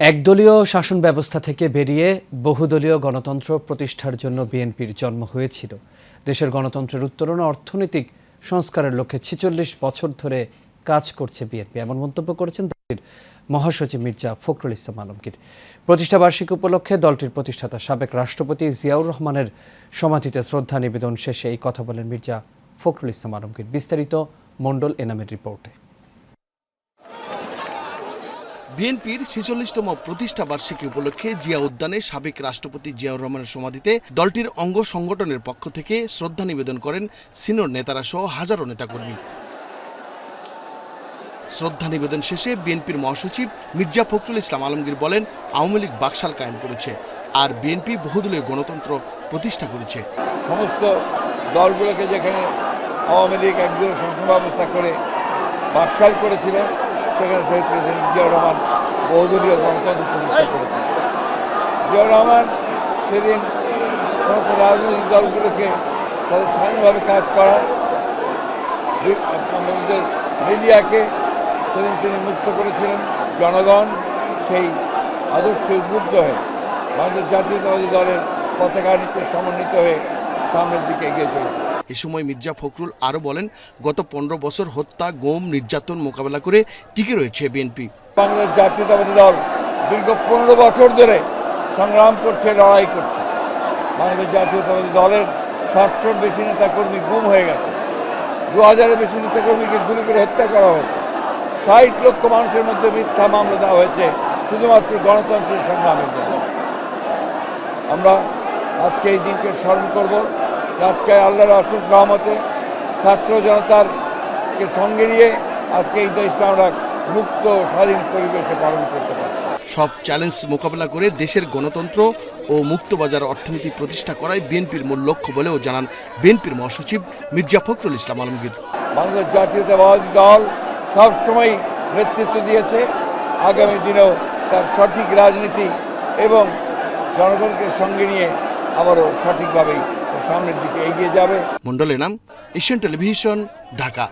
একদলীয় শাসন ব্যবস্থা থেকে বেরিয়ে বহুদলীয় গণতন্ত্র প্রতিষ্ঠার জন্য বিএনপির জন্ম হয়েছিল। দেশের গণতন্ত্রের উত্তরণ ও অর্থনৈতিক সংস্কারের লক্ষ্যে ৪৬ বছর ধরে কাজ করছে বিএনপি, এমন মন্তব্য করেছেন দলটির মহাসচিব মির্জা ফখরুল ইসলাম আলমগীর। প্রতিষ্ঠাবার্ষিকী উপলক্ষে দলটির প্রতিষ্ঠাতা সাবেক রাষ্ট্রপতি জিয়াউর রহমানের সমাধিতে শ্রদ্ধা নিবেদন শেষে এই কথা বলেন মির্জা ফখরুল ইসলাম আলমগীর। বিস্তারিত মণ্ডল এনামের রিপোর্টে। বিএনপির ৪৬তম প্রতিষ্ঠা বার্ষিকী উপলক্ষে জিয়া উদ্যানে সাবেক রাষ্ট্রপতি জিয়াউর রহমানের সমাধিতে দলটির অঙ্গ সংগঠনের পক্ষ থেকে শ্রদ্ধা নিবেদন করেন সিনিয়র নেতারা সহ হাজারো নেতাকর্মী। শ্রদ্ধা নিবেদন শেষে বিএনপির মহাসচিব মির্জা ফখরুল ইসলাম আলমগীর বলেন, আওয়ামী লীগ বাকশাল কায়েম করেছে আর বিএনপি বহুদলীয় গণতন্ত্র প্রতিষ্ঠা করেছে। সমস্ত দলগুলোকে যেখানে আওয়ামী লীগ একদলীয় শাসন ব্যবস্থা করে বাকশাল করেছিল, সেখানে শহীদ প্রেসিডেন্ট জিয়াউর রহমান বহুদলীয় গণতন্ত্র প্রতিষ্ঠা করেছেন। জিয়াউর রহমান সেদিন সমস্ত রাজনৈতিক দলগুলোকে তাদের স্বাধীনভাবে কাজ করা, আমাদের মিডিয়াকে সেদিন তিনি মুক্ত করেছিলেন। জনগণ সেই আদর্শে উদ্বুদ্ধ হয়ে বাংলাদেশ জাতীয়তাবাদী দলের পতাকা নিচে সমন্বিত হয়ে সামনের দিকে এগিয়ে চলেছে। এ সময় মির্জা ফখরুল আরও বলেন, গত ১৫ বছর হত্যা, গুম, নির্যাতন মোকাবেলা করে টিকে রয়েছে বিএনপি। বাংলাদেশ জাতীয়তাবাদী দল দীর্ঘ ১৫ বছর ধরে সংগ্রাম করছে, লড়াই করছে। বাংলাদেশ জাতীয়তাবাদী দলের ৭০০-র বেশি নেতাকর্মী গুম হয়ে গেছে, ২০০০-এর বেশি নেতাকর্মীকে গুলি করে হত্যা করা হয়েছে, ৬০ লক্ষ মানুষের মধ্যে মিথ্যা মামলা দেওয়া হয়েছে শুধুমাত্র গণতন্ত্রের সংগ্রামের জন্য। আমরা আজকে এই দিনকে স্মরণ করব। আজকে আল্লাহর অশেষ রহমতে ছাত্র জনতারকে সঙ্গে নিয়ে আজকে এই দেশটা আমরা মুক্ত স্বাধীন পরিবেশে পালন করতে পারছি। সব চ্যালেঞ্জ মোকাবেলা করে দেশের গণতন্ত্র ও মুক্তবাজার অর্থনীতি প্রতিষ্ঠা করাই বিএনপির মূল লক্ষ্য বলেও জানান বিএনপির মহাসচিব মির্জা ফখরুল ইসলাম আলমগীর। বাংলাদেশ জাতীয়তাবাদী দল সবসময় নেতৃত্ব দিয়েছে, আগামী দিনেও তার সঠিক রাজনীতি এবং জনগণকে সঙ্গে নিয়ে আবারও সঠিকভাবেই সামনের দিকে এগিয়ে যাবে। মণ্ডল এনাম, এশিয়ান টেলিভিশন, ঢাকা।